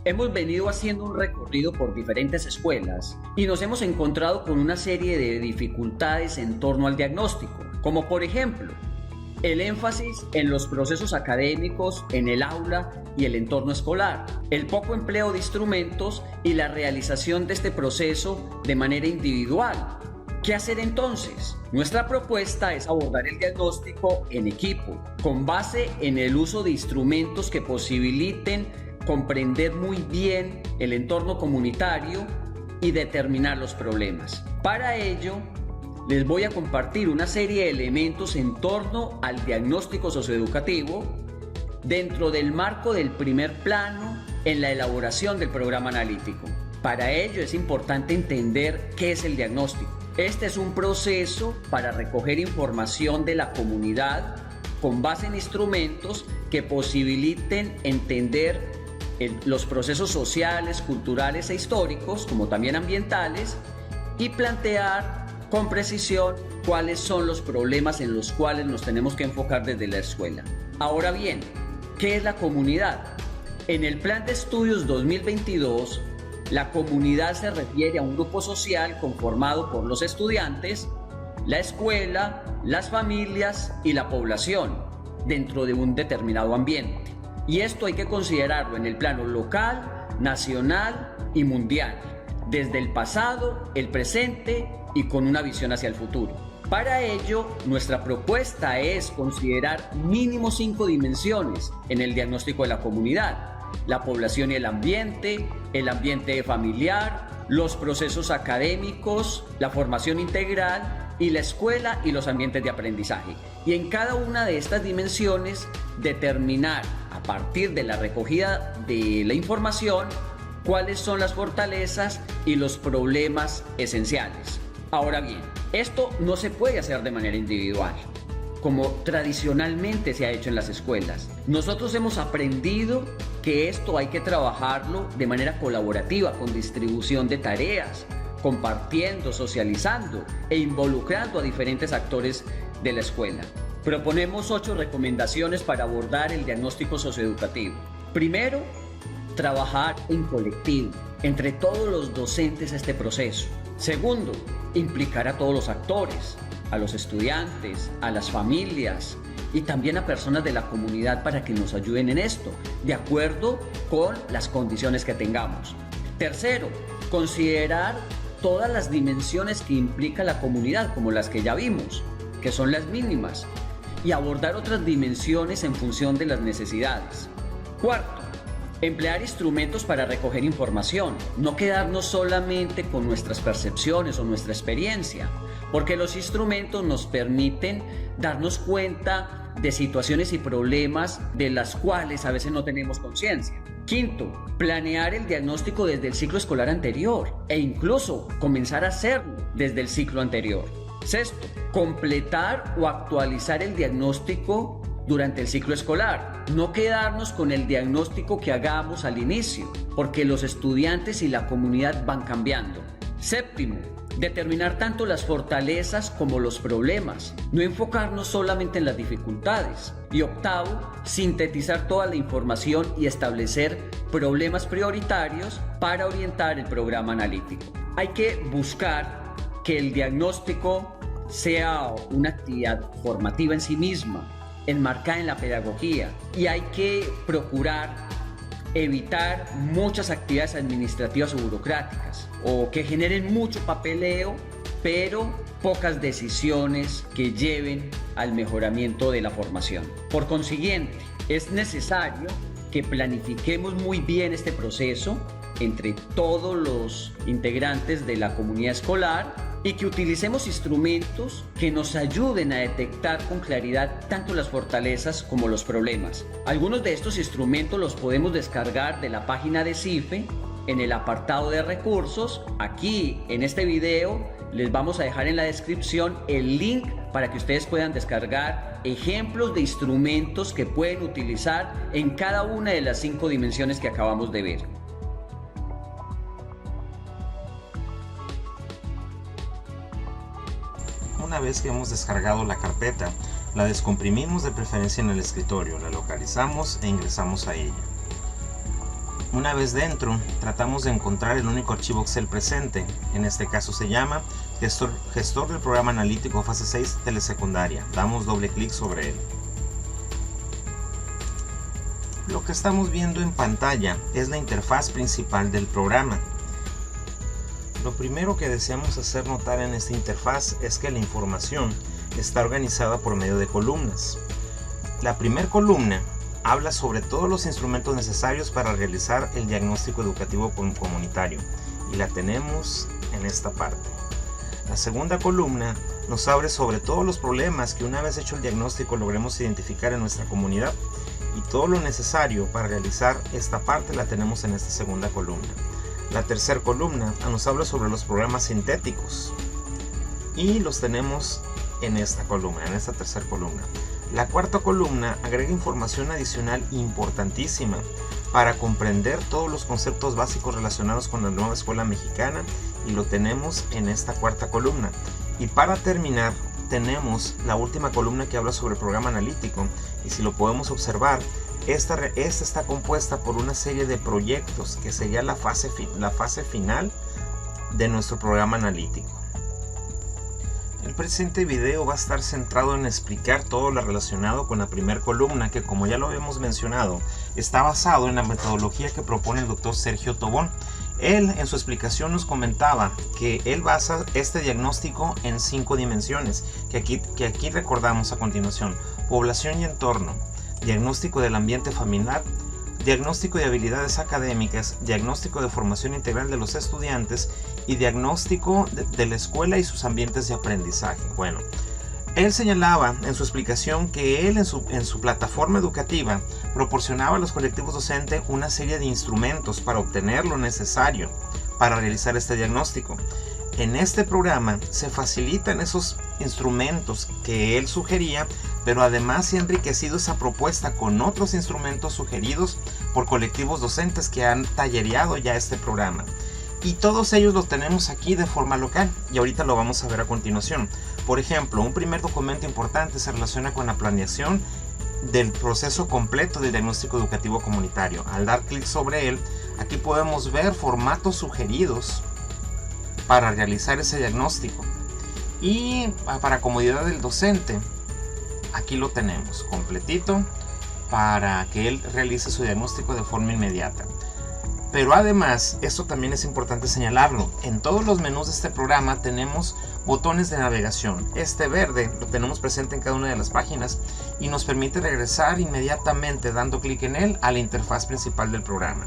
Hemos venido haciendo un recorrido por diferentes escuelas y nos hemos encontrado con una serie de dificultades en torno al diagnóstico, como por ejemplo, el énfasis en los procesos académicos en el aula y el entorno escolar, el poco empleo de instrumentos y la realización de este proceso de manera individual. ¿Qué hacer entonces? Nuestra propuesta es abordar el diagnóstico en equipo, con base en el uso de instrumentos que posibiliten comprender muy bien el entorno comunitario y determinar los problemas. Para ello, les voy a compartir una serie de elementos en torno al diagnóstico socioeducativo dentro del marco del primer plano en la elaboración del programa analítico. Para ello es importante entender qué es el diagnóstico. Este es un proceso para recoger información de la comunidad con base en instrumentos que posibiliten entender los procesos sociales, culturales e históricos, como también ambientales, y plantear con precisión cuáles son los problemas en los cuales nos tenemos que enfocar desde la escuela. Ahora bien, ¿qué es la comunidad? En el Plan de Estudios 2022, la comunidad se refiere a un grupo social conformado por los estudiantes, la escuela, las familias y la población dentro de un determinado ambiente. Y esto hay que considerarlo en el plano local, nacional y mundial, desde el pasado, el presente y con una visión hacia el futuro. Para ello, nuestra propuesta es considerar mínimo 5 dimensiones en el diagnóstico de la comunidad: la población y el ambiente familiar, los procesos académicos, la formación integral y la escuela y los ambientes de aprendizaje. Y en cada una de estas dimensiones determinar, a partir de la recogida de la información, cuáles son las fortalezas y los problemas esenciales. Ahora bien, esto no se puede hacer de manera individual, como tradicionalmente se ha hecho en las escuelas. Nosotros hemos aprendido que esto hay que trabajarlo de manera colaborativa, con distribución de tareas, compartiendo, socializando e involucrando a diferentes actores de la escuela. Proponemos 8 recomendaciones para abordar el diagnóstico socioeducativo. Primero, trabajar en colectivo, entre todos los docentes este proceso. Segundo, implicar a todos los actores, a los estudiantes, a las familias y también a personas de la comunidad para que nos ayuden en esto, de acuerdo con las condiciones que tengamos. Tercero, considerar todas las dimensiones que implica la comunidad, como las que ya vimos, que son las mínimas, y abordar otras dimensiones en función de las necesidades. Cuarto, emplear instrumentos para recoger información, no quedarnos solamente con nuestras percepciones o nuestra experiencia, porque los instrumentos nos permiten darnos cuenta de situaciones y problemas de las cuales a veces no tenemos conciencia. Quinto, planear el diagnóstico desde el ciclo escolar anterior e incluso comenzar a hacerlo desde el ciclo anterior. Sexto, completar o actualizar el diagnóstico durante el ciclo escolar, no quedarnos con el diagnóstico que hagamos al inicio, porque los estudiantes y la comunidad van cambiando. Séptimo, determinar tanto las fortalezas como los problemas, no enfocarnos solamente en las dificultades. Y octavo, sintetizar toda la información y establecer problemas prioritarios para orientar el programa analítico. Hay que buscar que el diagnóstico sea una actividad formativa en sí misma, enmarcada en la pedagogía, y hay que procurar evitar muchas actividades administrativas o burocráticas o que generen mucho papeleo, pero pocas decisiones que lleven al mejoramiento de la formación. Por consiguiente, es necesario que planifiquemos muy bien este proceso entre todos los integrantes de la comunidad escolar y que utilicemos instrumentos que nos ayuden a detectar con claridad tanto las fortalezas como los problemas. Algunos de estos instrumentos los podemos descargar de la página de CIFE en el apartado de recursos. Aquí en este video les vamos a dejar en la descripción el link para que ustedes puedan descargar ejemplos de instrumentos que pueden utilizar en cada una de las 5 dimensiones que acabamos de ver. Una vez que hemos descargado la carpeta, la descomprimimos de preferencia en el escritorio, la localizamos e ingresamos a ella. Una vez dentro, tratamos de encontrar el único archivo Excel presente. En este caso se llama gestor del programa analítico fase 6 telesecundaria. Damos doble clic sobre él. Lo que estamos viendo en pantalla es la interfaz principal del programa. Lo primero que deseamos hacer notar en esta interfaz es que la información está organizada por medio de columnas. La primera columna habla sobre todos los instrumentos necesarios para realizar el diagnóstico educativo comunitario y la tenemos en esta parte. La segunda columna nos abre sobre todos los problemas que una vez hecho el diagnóstico logremos identificar en nuestra comunidad, y todo lo necesario para realizar esta parte la tenemos en esta segunda columna. La tercera columna nos habla sobre los programas sintéticos y los tenemos en esta columna, en esta tercera columna. La cuarta columna agrega información adicional importantísima para comprender todos los conceptos básicos relacionados con la nueva escuela mexicana, y lo tenemos en esta cuarta columna. Y para terminar, tenemos la última columna que habla sobre el programa analítico, y si lo podemos observar, esta está compuesta por una serie de proyectos que sería la fase final de nuestro programa analítico. El presente video va a estar centrado en explicar todo lo relacionado con la primera columna, que, como ya lo habíamos mencionado, está basado en la metodología que propone el doctor Sergio Tobón. Él, en su explicación, nos comentaba que él basa este diagnóstico en 5 dimensiones, que aquí recordamos a continuación: población y entorno, diagnóstico del ambiente familiar, diagnóstico de habilidades académicas, diagnóstico de formación integral de los estudiantes y diagnóstico de la escuela y sus ambientes de aprendizaje. Bueno, él señalaba en su explicación que él en su plataforma educativa proporcionaba a los colectivos docentes una serie de instrumentos para obtener lo necesario para realizar este diagnóstico. En este programa se facilitan esos instrumentos que él sugería, pero además se ha enriquecido esa propuesta con otros instrumentos sugeridos por colectivos docentes que han tallereado ya este programa. Y todos ellos los tenemos aquí de forma local, y ahorita lo vamos a ver a continuación. Por ejemplo, un primer documento importante se relaciona con la planeación del proceso completo del diagnóstico educativo comunitario. Al dar clic sobre él, aquí podemos ver formatos sugeridos para realizar ese diagnóstico. Y para comodidad del docente, aquí lo tenemos completito para que él realice su diagnóstico de forma inmediata. Pero además, esto también es importante señalarlo, en todos los menús de este programa tenemos botones de navegación. Este verde lo tenemos presente en cada una de las páginas y nos permite regresar inmediatamente dando clic en él a la interfaz principal del programa.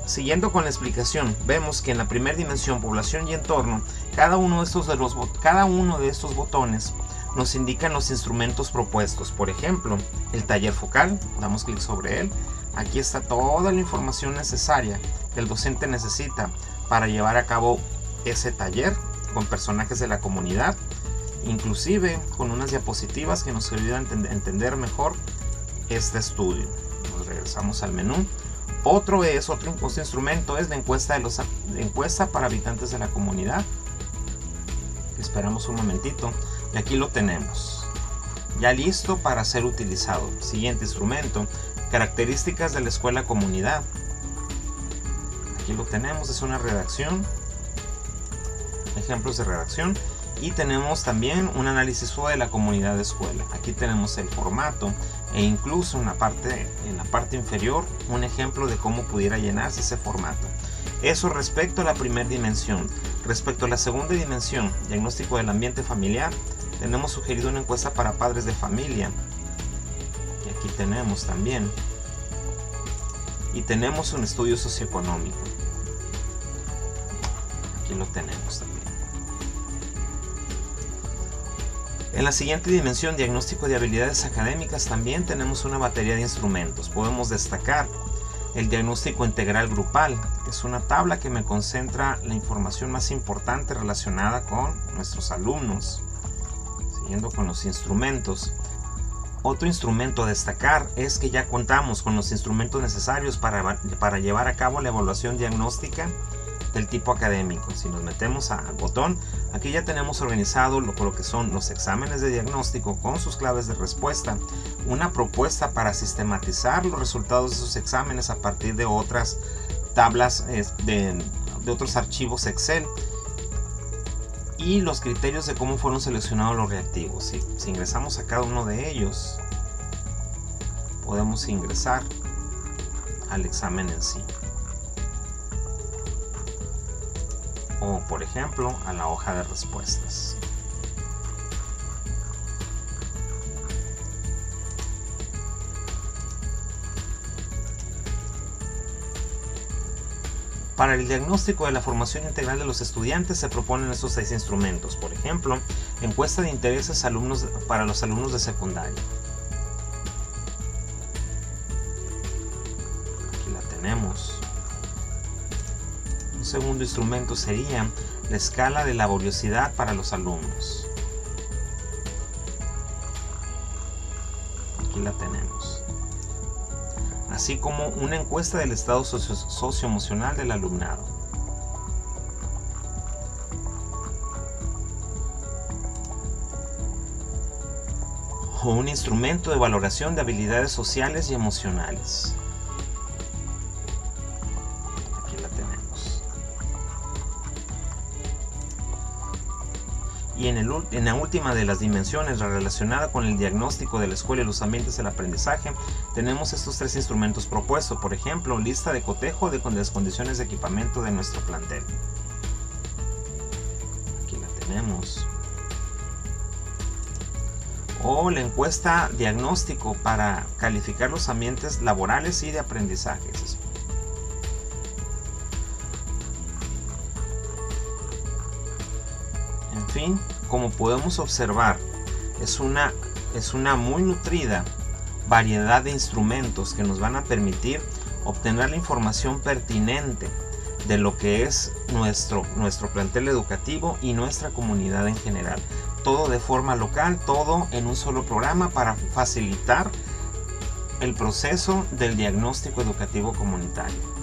Siguiendo con la explicación, vemos que en la primera dimensión, población y entorno, cada uno de estos botones nos indican los instrumentos propuestos. Por ejemplo, el taller focal, damos clic sobre él. Aquí está toda la información necesaria que el docente necesita para llevar a cabo ese taller con personajes de la comunidad, inclusive con unas diapositivas que nos ayudan a entender mejor este estudio. Nos regresamos al menú. Otro instrumento es la encuesta para habitantes de la comunidad. Esperamos un momentito y aquí lo tenemos, ya listo para ser utilizado. Siguiente instrumento: características de la escuela comunidad. Aquí lo tenemos, es una redacción, ejemplos de redacción, y tenemos también un análisis de la comunidad de escuela. Aquí tenemos el formato e incluso en la parte inferior un ejemplo de cómo pudiera llenarse ese formato. Eso respecto a la primera dimensión. Respecto a la segunda dimensión, diagnóstico del ambiente familiar, tenemos sugerido una encuesta para padres de familia, que aquí tenemos también, y tenemos un estudio socioeconómico. Aquí lo tenemos también. En la siguiente dimensión, diagnóstico de habilidades académicas, también tenemos una batería de instrumentos. Podemos destacar el diagnóstico integral grupal, que es una tabla que me concentra la información más importante relacionada con nuestros alumnos. Siguiendo con los instrumentos. Otro instrumento a destacar es que ya contamos con los instrumentos necesarios para llevar a cabo la evaluación diagnóstica del tipo académico. Si nos metemos al botón, aquí ya tenemos organizado lo que son los exámenes de diagnóstico con sus claves de respuesta, una propuesta para sistematizar los resultados de esos exámenes a partir de otras tablas de otros archivos Excel y los criterios de cómo fueron seleccionados los reactivos. Si ingresamos a cada uno de ellos, podemos ingresar al examen en sí, o por ejemplo a la hoja de respuestas. Para el diagnóstico de la formación integral de los estudiantes se proponen estos 6 instrumentos. Por ejemplo, encuesta de intereses para los alumnos de secundaria. Aquí la tenemos. Un segundo instrumento sería la escala de laboriosidad para los alumnos. Aquí la tenemos. Así como una encuesta del estado socioemocional del alumnado. O un instrumento de valoración de habilidades sociales y emocionales. Aquí la tenemos. Y en la última de las dimensiones, relacionada con el diagnóstico de la escuela y los ambientes del aprendizaje, tenemos estos 3 instrumentos propuestos. Por ejemplo, lista de cotejo de las condiciones de equipamiento de nuestro plantel. Aquí la tenemos. O la encuesta diagnóstico para calificar los ambientes laborales y de aprendizaje. En fin, como podemos observar, es una muy nutrida variedad de instrumentos que nos van a permitir obtener la información pertinente de lo que es nuestro plantel educativo y nuestra comunidad en general. Todo de forma local, todo en un solo programa para facilitar el proceso del diagnóstico educativo comunitario.